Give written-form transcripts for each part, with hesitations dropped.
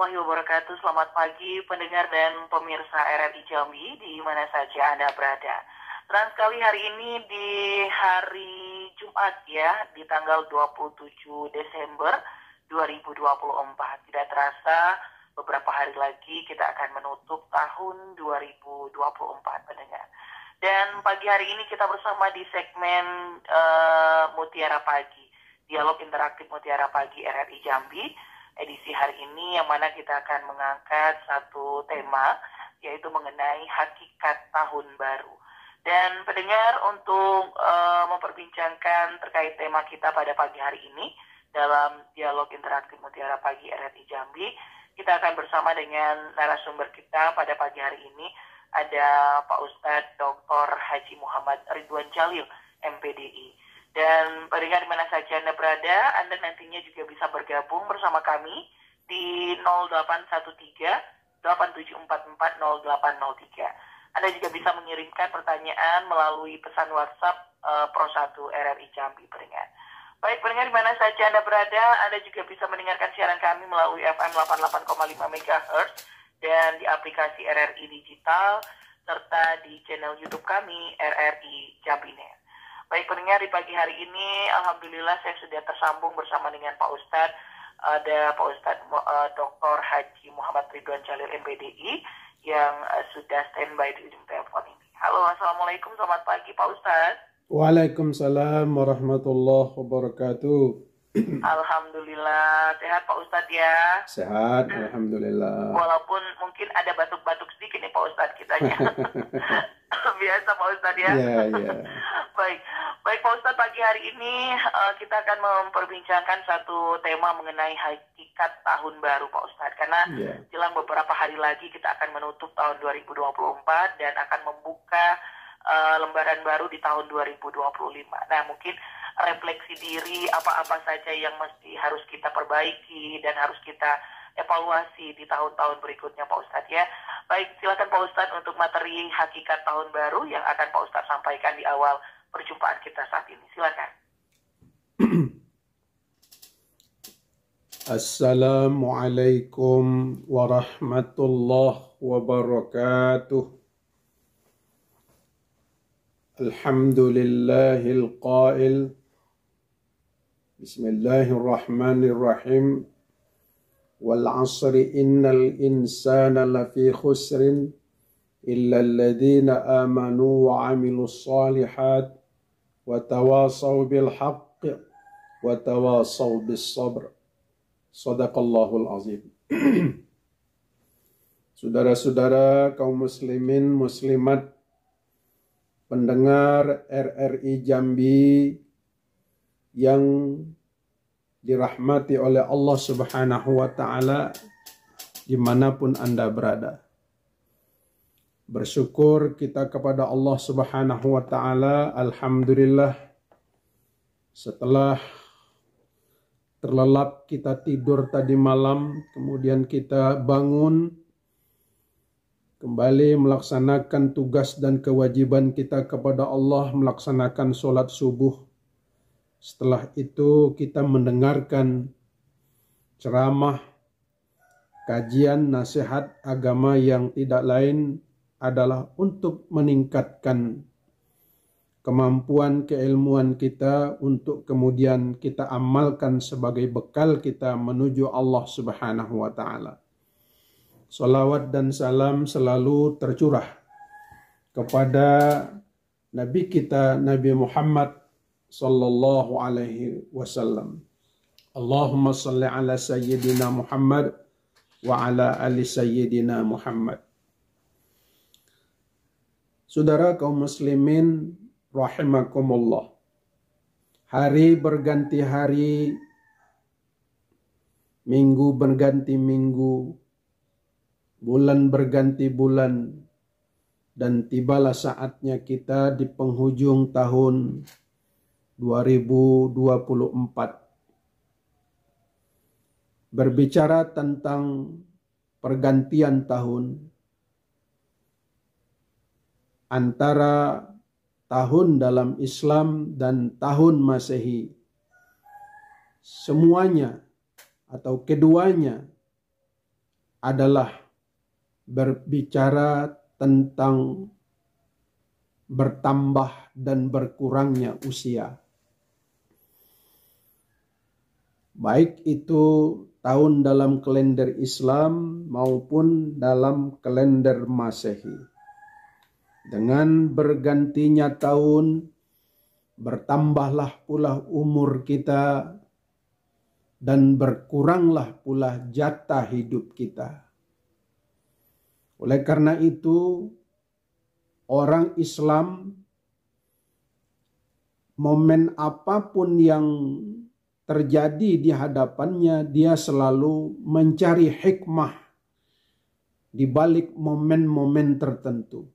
warahmatullahi wabarakatuh. Selamat pagi pendengar dan pemirsa RRI Jambi di mana saja Anda berada. Senang sekali hari ini di hari Jumat ya, di tanggal 27 Desember 2024. Tidak terasa beberapa hari lagi kita akan menutup tahun 2024 pendengar. Dan pagi hari ini kita bersama di segmen Mutiara Pagi, Dialog Interaktif Mutiara Pagi RRI Jambi. Edisi hari ini yang mana kita akan mengangkat satu tema, yaitu mengenai hakikat tahun baru. Dan pendengar, untuk memperbincangkan terkait tema kita pada pagi hari ini dalam Dialog Interaktif Mutiara Pagi RRI Jambi, kita akan bersama dengan narasumber kita pada pagi hari ini. Ada Pak Ustadz Dr. Haji Muhammad Ridwan Jalil, MPDI. Dan pendengar di mana saja Anda berada, Anda nantinya juga bisa bergabung bersama kami di 0813-8744-0803. Anda juga bisa mengirimkan pertanyaan melalui pesan WhatsApp Pro 1 RRI Jambi pendengar. Baik pendengar di mana saja Anda berada, Anda juga bisa mendengarkan siaran kami melalui FM 88,5 MHz dan di aplikasi RRI Digital serta di channel YouTube kami RRI Jambi.net. Baik pendengar, di pagi hari ini alhamdulillah saya sudah tersambung bersama dengan Pak Ustadz. Ada Pak Ustadz Dr. Haji Muhammad Ridwan Jalil MPDI yang sudah standby di ujung telepon ini. Halo, assalamualaikum, selamat pagi Pak Ustadz. Waalaikumsalam warahmatullahi wabarakatuh. Alhamdulillah, sehat Pak Ustadz ya? Sehat, alhamdulillah. Walaupun mungkin ada batuk-batuk sedikit nih Pak Ustadz kitanya. Biasa Pak Ustadz ya? Iya. Baik Pak Ustadz, pagi hari ini kita akan memperbincangkan satu tema mengenai hakikat tahun baru Pak Ustadz. Karena jelang beberapa hari lagi kita akan menutup tahun 2024 dan akan membuka lembaran baru di tahun 2025. Nah mungkin refleksi diri apa-apa saja yang mesti harus kita perbaiki dan harus kita evaluasi di tahun-tahun berikutnya Pak Ustadz ya. Baik, silakan Pak Ustadz untuk materi hakikat tahun baru yang akan Pak Ustadz sampaikan di awal perjumpaan kita saat ini. Silakan. Assalamualaikum warahmatullahi wabarakatuh. Alhamdulillahil qail. Bismillahirrahmanirrahim. Wal 'asri innal insana lafi khusrin illa alladhina amanu wa 'amilus shalihat wa tawasaw bil haqq wa tawasaw bis sabr. Shadaqallahul azim. Saudara-saudara kaum muslimin muslimat pendengar RRI Jambi yang dirahmati oleh Allah Subhanahu wa ta'ala dimanapun Anda berada. Bersyukur kita kepada Allah Subhanahu wa ta'ala, alhamdulillah, setelah terlelap kita tidur tadi malam, kemudian kita bangun kembali melaksanakan tugas dan kewajiban kita kepada Allah, melaksanakan sholat subuh. Setelah itu kita mendengarkan ceramah, kajian, nasihat agama yang tidak lain adalah untuk meningkatkan kemampuan keilmuan kita untuk kemudian kita amalkan sebagai bekal kita menuju Allah Subhanahu wa ta'ala. Salawat dan salam selalu tercurah kepada Nabi kita, Nabi Muhammad sallallahu alaihi wasallam. Allahumma salli ala sayyidina Muhammad wa ala ali sayyidina Muhammad. Saudara kaum muslimin rahimakumullah. Hari berganti hari, minggu berganti minggu, bulan berganti bulan, dan tibalah saatnya kita di penghujung tahun 2024. Berbicara tentang pergantian tahun antara tahun dalam Islam dan tahun Masehi, semuanya atau keduanya adalah berbicara tentang bertambah dan berkurangnya usia. Baik itu tahun dalam kalender Islam maupun dalam kalender Masehi. Dengan bergantinya tahun, bertambahlah pula umur kita dan berkuranglah pula jatah hidup kita. Oleh karena itu, orang Islam momen apapun yang terjadi di hadapannya, dia selalu mencari hikmah di balik momen-momen tertentu.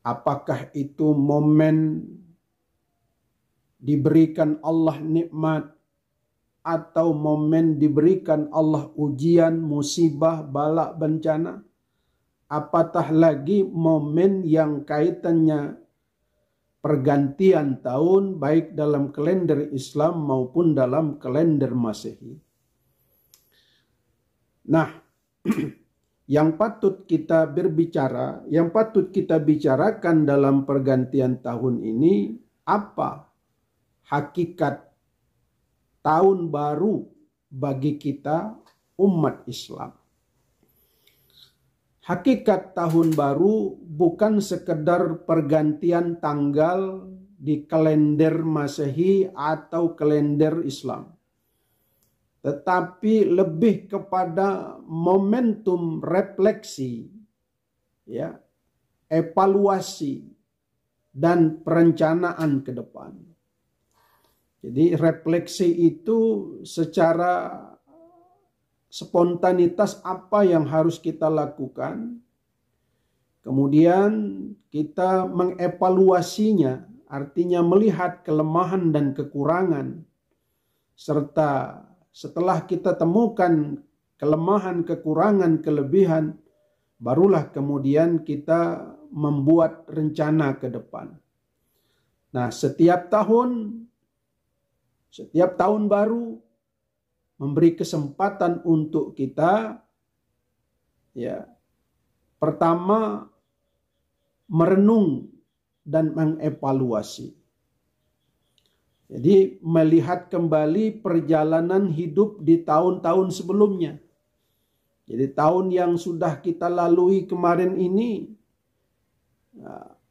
Apakah itu momen diberikan Allah nikmat, atau momen diberikan Allah ujian, musibah, bala, bencana? Apatah lagi momen yang kaitannya pergantian tahun baik dalam kalender Islam maupun dalam kalender Masehi. Nah, yang patut kita berbicara, yang patut kita bicarakan dalam pergantian tahun ini, apa hakikat tahun baru bagi kita umat Islam? Hakikat tahun baru bukan sekedar pergantian tanggal di kalender Masehi atau kalender Islam, tetapi lebih kepada momentum refleksi, ya, evaluasi dan perencanaan ke depan. Jadi refleksi itu secara spontanitas apa yang harus kita lakukan. Kemudian kita mengevaluasinya, artinya melihat kelemahan dan kekurangan. Serta setelah kita temukan kelemahan, kekurangan, kelebihan, barulah kemudian kita membuat rencana ke depan. Nah, setiap tahun baru memberi kesempatan untuk kita, ya, pertama merenung dan mengevaluasi. Jadi melihat kembali perjalanan hidup di tahun-tahun sebelumnya. Jadi tahun yang sudah kita lalui kemarin ini,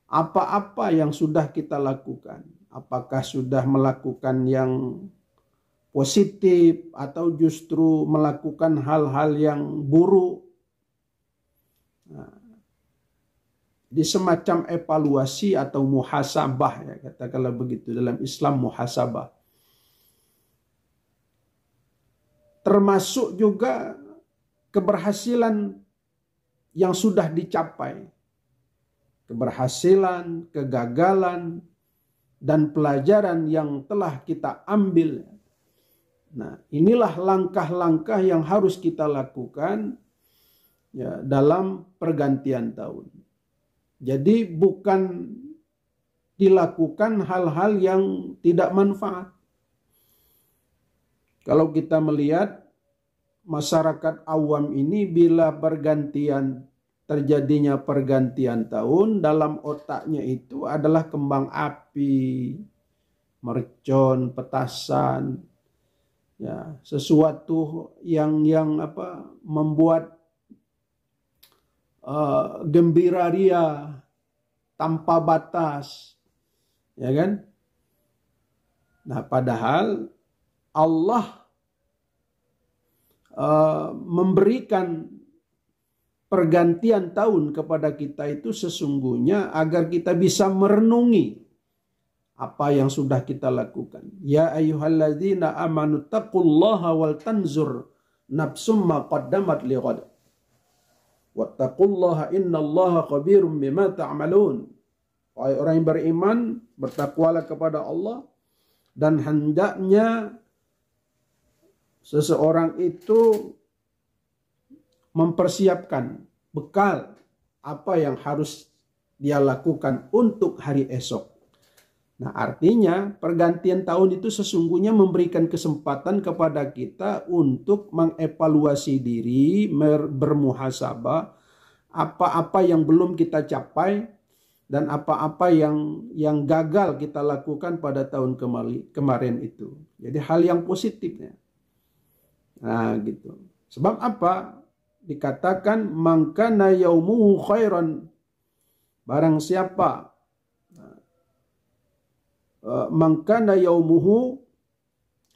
apa-apa yang sudah kita lakukan? Apakah sudah melakukan yang positif atau justru melakukan hal-hal yang buruk? Nah, di semacam evaluasi atau muhasabah, ya, katakanlah begitu, dalam Islam muhasabah. Termasuk juga keberhasilan yang sudah dicapai, keberhasilan, kegagalan, dan pelajaran yang telah kita ambil. Nah, inilah langkah-langkah yang harus kita lakukan, ya, dalam pergantian tahun. Jadi bukan dilakukan hal-hal yang tidak manfaat. Kalau kita melihat masyarakat awam ini, bila terjadinya pergantian tahun, dalam otaknya itu adalah kembang api, mercon, petasan, ya, sesuatu yang membuat gembira ria tanpa batas, ya kan? Nah, padahal Allah memberikan pergantian tahun kepada kita itu sesungguhnya agar kita bisa merenungi apa yang sudah kita lakukan. Ya ayyuhalladzina amanu taqullaha wal tanzur nafsum ma qaddamat lighad. Wattaqullaha innallaha khabirum bima ta'malun. Wahai orang yang beriman, bertakwalah kepada Allah, dan hendaknya seseorang itu mempersiapkan bekal apa yang harus dia lakukan untuk hari esok. Nah, artinya pergantian tahun itu sesungguhnya memberikan kesempatan kepada kita untuk mengevaluasi diri, bermuhasabah, apa-apa yang belum kita capai dan apa-apa yang gagal kita lakukan pada tahun kemarin itu. Jadi hal yang positifnya. Nah, gitu. Sebab apa? Dikatakan man kana yaumuhu khairan, barang siapa man kana yaumuhu,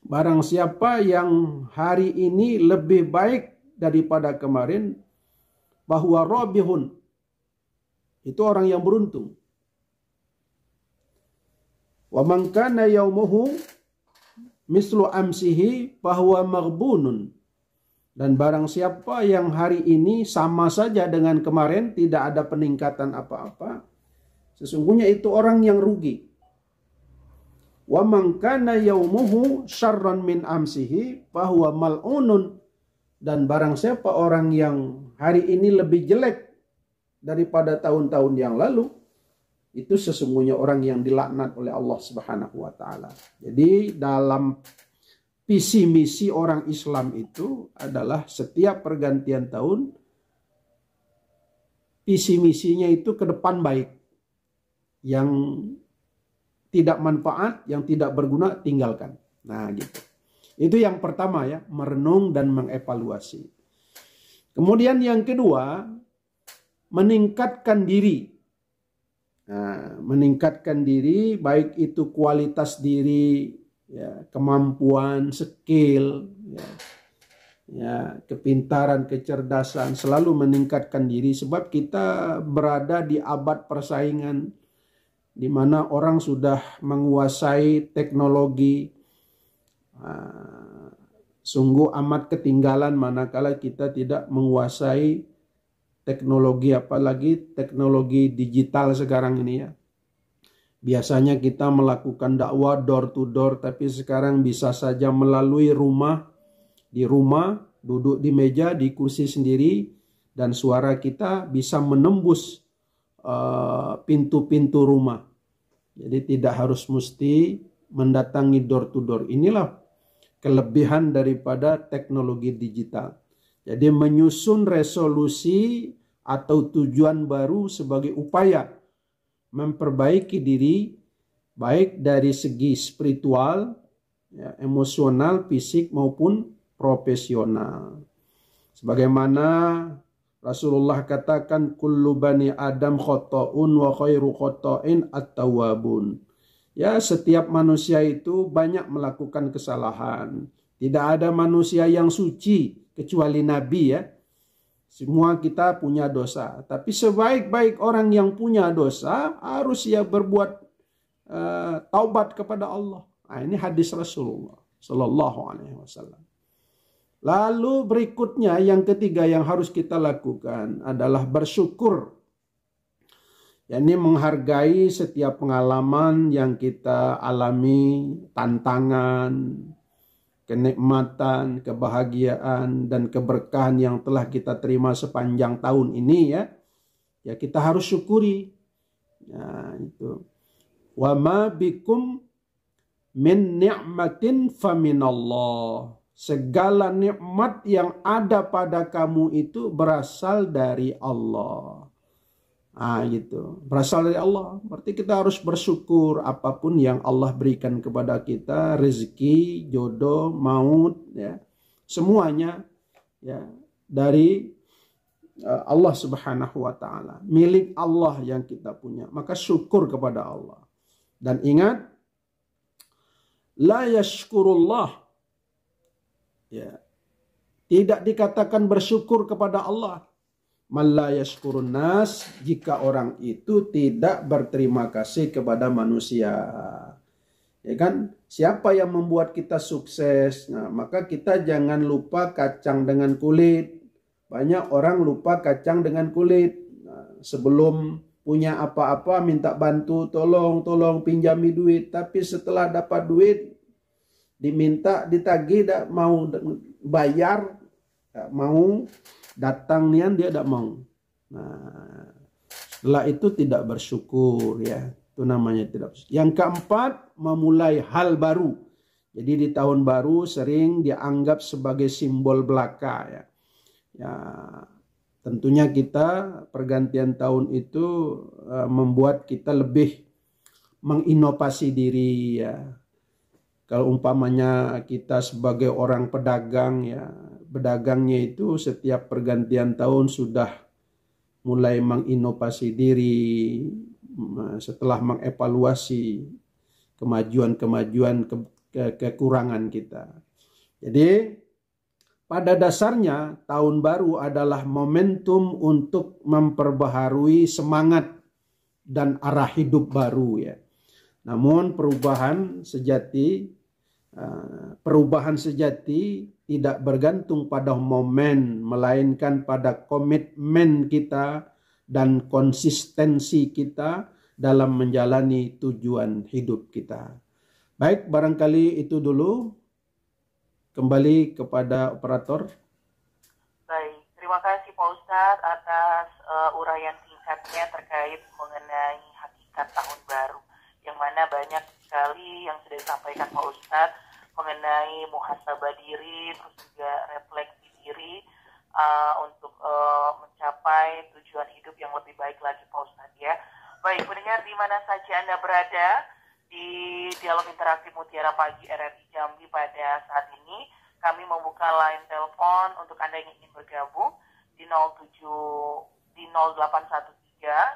barang siapa yang hari ini lebih baik daripada kemarin, bahwa rabihun, itu orang yang beruntung. Wa man kana yaumuhu mislu amsihi bahwa maghbunun, dan barang siapa yang hari ini sama saja dengan kemarin, tidak ada peningkatan apa-apa, sesungguhnya itu orang yang rugi. Wa man kana yaumuhu syarran min amsihi bahwa mal'unun, dan barang siapa orang yang hari ini lebih jelek daripada tahun-tahun yang lalu, itu sesungguhnya orang yang dilaknat oleh Allah Subhanahu wa taala. Jadi dalam visi misi orang Islam itu adalah setiap pergantian tahun visi misinya itu ke depan baik. Yang tidak manfaat, yang tidak berguna tinggalkan. Nah, gitu. Itu yang pertama ya, merenung dan mengevaluasi. Kemudian yang kedua, meningkatkan diri. Nah, meningkatkan diri baik itu kualitas diri, ya, kemampuan, skill, ya, kepintaran, kecerdasan, selalu meningkatkan diri sebab kita berada di abad persaingan di mana orang sudah menguasai teknologi. Sungguh amat ketinggalan manakala kita tidak menguasai teknologi, apalagi teknologi digital sekarang ini ya. Biasanya kita melakukan dakwah door to door, tapi sekarang bisa saja melalui rumah, di rumah, duduk di meja, di kursi sendiri, dan suara kita bisa menembus pintu-pintu rumah. Jadi tidak harus mesti mendatangi door to door. Inilah kelebihan daripada teknologi digital. Jadi menyusun resolusi atau tujuan baru sebagai upaya memperbaiki diri baik dari segi spiritual, ya, emosional, fisik maupun profesional. Sebagaimana Rasulullah katakan kullu bani Adam khata'un wa khairu khata'in at-tawwabun. Ya, setiap manusia itu banyak melakukan kesalahan. Tidak ada manusia yang suci kecuali nabi ya. Semua kita punya dosa. Tapi sebaik-baik orang yang punya dosa harus ia berbuat taubat kepada Allah. Nah, ini hadis Rasulullah Sallallahu Alaihi Wasallam. Lalu berikutnya yang ketiga yang harus kita lakukan adalah bersyukur. yakni menghargai setiap pengalaman yang kita alami, tantangan, kenikmatan, kebahagiaan, dan keberkahan yang telah kita terima sepanjang tahun ini ya. Ya kita harus syukuri. Nah itu. Wa ma bikum min ni'matin faminallah. Segala nikmat yang ada pada kamu itu berasal dari Allah. Ah gitu. Berasal dari Allah. Berarti kita harus bersyukur apapun yang Allah berikan kepada kita, rezeki, jodoh, maut ya. Semuanya ya dari Allah Subhanahu wa taala. Milik Allah yang kita punya. Maka syukur kepada Allah. Dan ingat, la yashkurullah. Ya. Tidak dikatakan bersyukur kepada Allah. Man la yashkurun nas, jika orang itu tidak berterima kasih kepada manusia. Ya kan? Siapa yang membuat kita sukses? Nah, maka kita jangan lupa kacang dengan kulit. Banyak orang lupa kacang dengan kulit. Nah, sebelum punya apa-apa minta bantu, tolong pinjami duit. Tapi setelah dapat duit, diminta, ditagih, tidak mau bayar, tidak mau datang nian, dia tidak mau. Nah, setelah itu tidak bersyukur ya. Itu namanya tidak positif. Yang keempat, memulai hal baru. Jadi di tahun baru sering dianggap sebagai simbol belaka ya. Ya, tentunya kita pergantian tahun itu membuat kita lebih menginovasi diri ya. Kalau umpamanya kita sebagai orang pedagang ya, pedagangnya itu setiap pergantian tahun sudah mulai menginovasi diri setelah mengevaluasi kemajuan-kemajuan kekurangan kita. Jadi pada dasarnya tahun baru adalah momentum untuk memperbaharui semangat dan arah hidup baru ya. Namun perubahan sejati tidak bergantung pada momen, melainkan pada komitmen kita dan konsistensi kita dalam menjalani tujuan hidup kita. Baik, barangkali itu dulu. Kembali kepada operator. Baik, terima kasih Pak Ustadz atas uraian singkatnya terkait mengenai hakikat tahun baru, yang mana banyak sekali yang sudah disampaikan Pak Ustadz mengenai muhasabah diri, terus juga refleksi diri untuk mencapai tujuan hidup yang lebih baik lagi Pak Ustadz ya. Baik, pendengar di mana saja Anda berada, di Dialog Interaktif Mutiara Pagi RRI Jambi pada saat ini, kami membuka line telepon untuk Anda yang ingin bergabung di 0813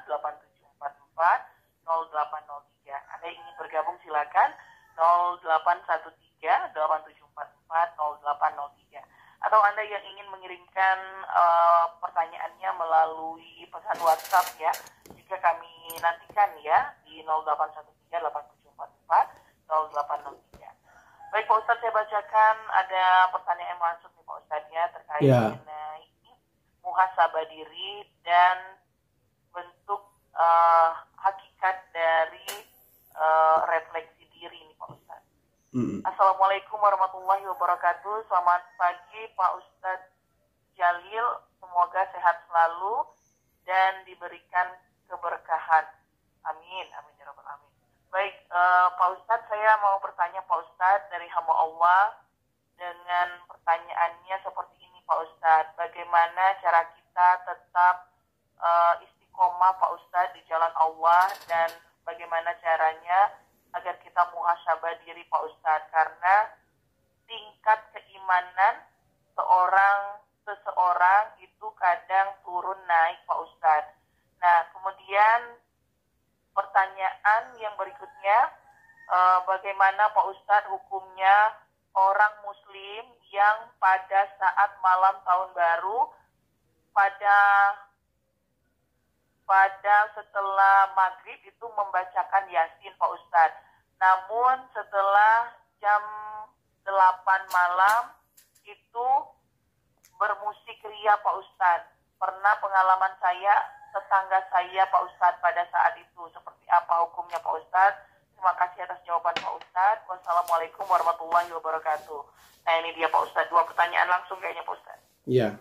8744 0803. Anda yang ingin bergabung silakan 0813 8744 0803. Atau Anda yang ingin mengirimkan pertanyaannya melalui pesan WhatsApp ya, juga kami nantikan ya di 0813 8744 0803. Baik Pak Ustadz, saya bacakan ada pertanyaan yang masuk nih Pak Ustadz ya terkait mengenai muhasabah diri dan bentuk hakikat dari refleksi diri nih Pak Ustadz. Assalamualaikum warahmatullahi wabarakatuh. Selamat pagi Pak Ustadz Jalil, semoga sehat selalu dan diberikan keberkahan. Amin, amin ya rabbal alamin. Baik, Pak Ustadz, saya mau bertanya Pak Ustadz dari hamba Allah dengan pertanyaannya seperti ini Pak Ustadz. Bagaimana cara kita tetap istiqomah Pak Ustadz di jalan Allah, dan bagaimana caranya agar kita muhasabah diri Pak Ustadz, karena tingkat keimanan seseorang itu kadang turun naik Pak Ustadz. Nah, kemudian pertanyaan yang berikutnya, bagaimana Pak Ustadz hukumnya orang muslim yang pada saat malam tahun baru pada setelah maghrib itu membacakan Yasin Pak Ustadz, namun setelah jam 8 malam itu bermusik ria Pak Ustadz. Pernah pengalaman saya, tetangga saya Pak Ustadz pada saat itu. Seperti apa hukumnya Pak Ustadz? Terima kasih atas jawaban Pak Ustadz. Wassalamualaikum warahmatullahi wabarakatuh. Nah ini dia Pak Ustadz, 2 pertanyaan langsung kayaknya Pak Ustadz. Ya,